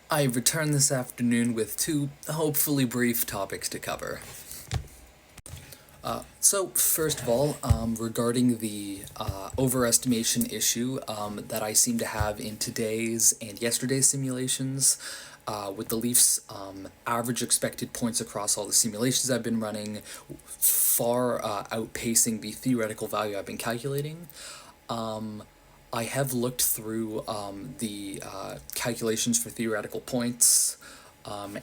I've returned this afternoon with two hopefully brief topics to cover. So, first of all, regarding the overestimation issue that I seem to have in today's and yesterday's simulations, with the Leafs' average expected points across all the simulations I've been running, far outpacing the theoretical value I've been calculating. I have looked through the calculations for theoretical points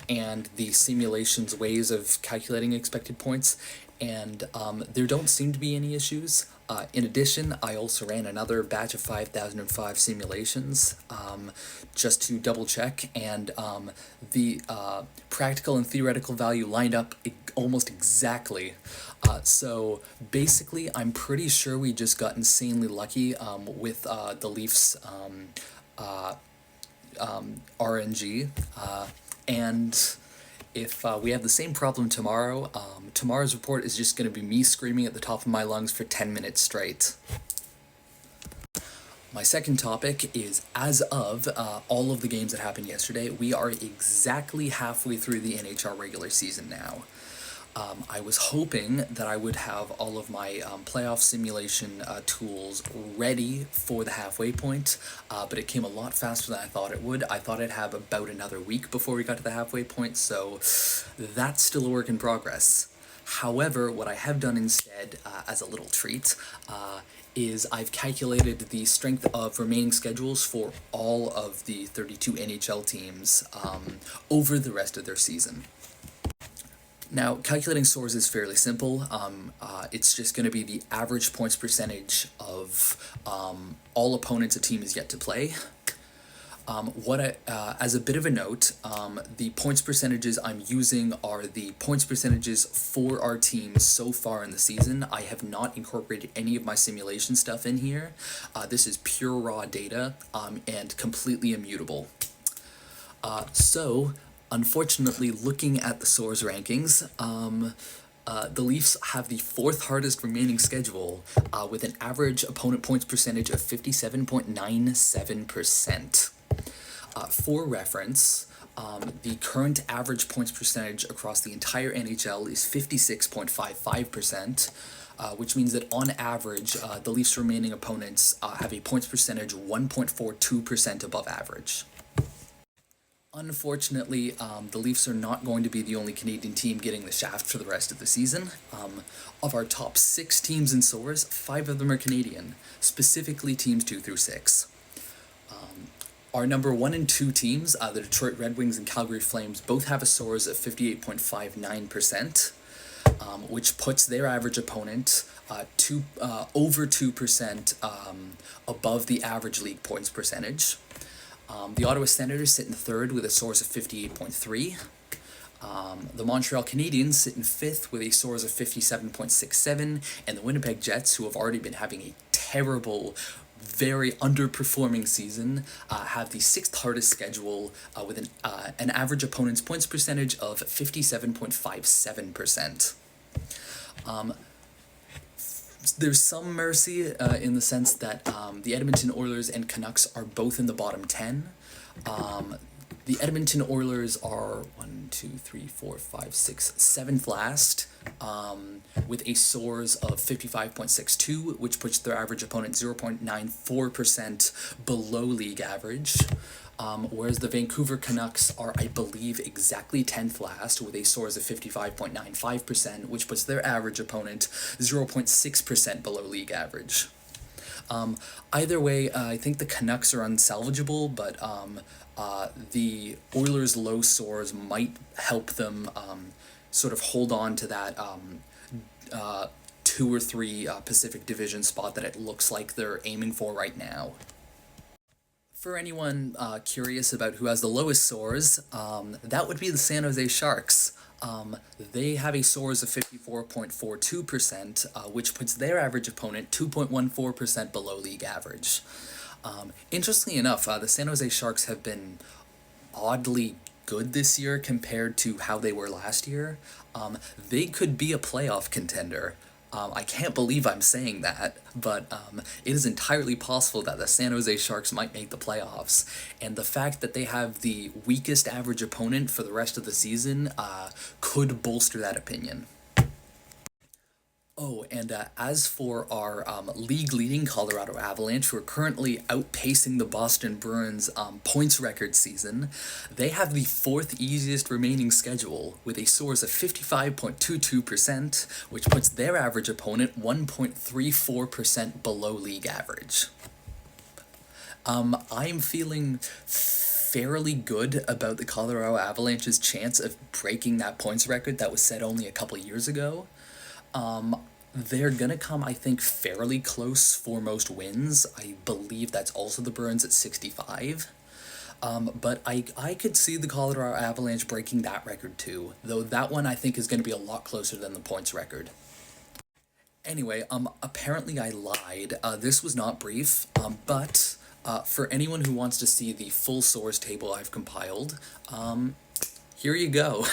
and the simulations ways of calculating expected points, and there don't seem to be any issues. In addition, I also ran another batch of 5005 simulations just to double check, and the practical and theoretical value lined up almost exactly. So basically, I'm pretty sure we just got insanely lucky with the Leafs RNG. And if we have the same problem tomorrow, tomorrow's report is just going to be me screaming at the top of my lungs for 10 minutes straight. My second topic is, as of all of the games that happened yesterday, we are exactly halfway through the NHL regular season now. I was hoping that I would have all of my playoff simulation tools ready for the halfway point, but it came a lot faster than I thought it would. I thought I'd have about another week before we got to the halfway point, so that's still a work in progress. However, what I have done instead, as a little treat, is I've calculated the strength of remaining schedules for all of the 32 NHL teams over the rest of their season. Now, calculating SOARs is fairly simple. It's just going to be the average points percentage of all opponents a team is yet to play. As a bit of a note, the points percentages I'm using are the points percentages for our team so far in the season. I have not incorporated any of my simulation stuff in here. This is pure raw data and completely immutable. Unfortunately, looking at the SOARS rankings, the Leafs have the fourth hardest remaining schedule with an average opponent points percentage of 57.97%. For reference, the current average points percentage across the entire NHL is 56.55%, which means that on average, the Leafs' remaining opponents have a points percentage 1.42% above average. Unfortunately, the Leafs are not going to be the only Canadian team getting the shaft for the rest of the season. Of our top 6 teams in SOARs, 5 of them are Canadian, specifically teams 2 through 6. Our number 1 and 2 teams, the Detroit Red Wings and Calgary Flames, both have a SOARs of 58.59%, which puts their average opponent over 2% above the average league points percentage. The Ottawa Senators sit in third with a SOARs of 58.3. The Montreal Canadiens sit in fifth with a SOARs of 57.67, and the Winnipeg Jets, who have already been having a terrible, very underperforming season, have the 6th hardest schedule with an average opponent's points percentage of 57.57%. There's some mercy in the sense that the Edmonton Oilers and Canucks are both in the bottom 10. The Edmonton Oilers are 7th last, with a SOARs of 55.62, which puts their average opponent 0.94% below league average. Whereas the Vancouver Canucks are, I believe, exactly 10th last with a SOARs of 55.95%, which puts their average opponent 0.6% below league average. Either way, I think the Canucks are unsalvageable, but the Oilers' low SOARs might help them sort of hold on to that 2 or 3 Pacific Division spot that it looks like they're aiming for right now. For anyone curious about who has the lowest SOARs, that would be the San Jose Sharks. They have a SOARs of 54.42%, which puts their average opponent 2.14% below league average. Interestingly enough, the San Jose Sharks have been oddly good this year compared to how they were last year. They could be a playoff contender. I can't believe I'm saying that, but it is entirely possible that the San Jose Sharks might make the playoffs. And the fact that they have the weakest average opponent for the rest of the season could bolster that opinion. Oh, and as for our league-leading Colorado Avalanche, who are currently outpacing the Boston Bruins points record season, they have the fourth easiest remaining schedule, with a source of 55.22%, which puts their average opponent 1.34% below league average. I'm feeling fairly good about the Colorado Avalanche's chance of breaking that points record that was set only a couple years ago. They're gonna come, I think, fairly close for most wins. I believe that's also the Bruins at 65. But I could see the Colorado Avalanche breaking that record too, though that one I think is going to be a lot closer than the points record. Anyway, apparently I lied. This was not brief, but for anyone who wants to see the full source table I've compiled, here you go.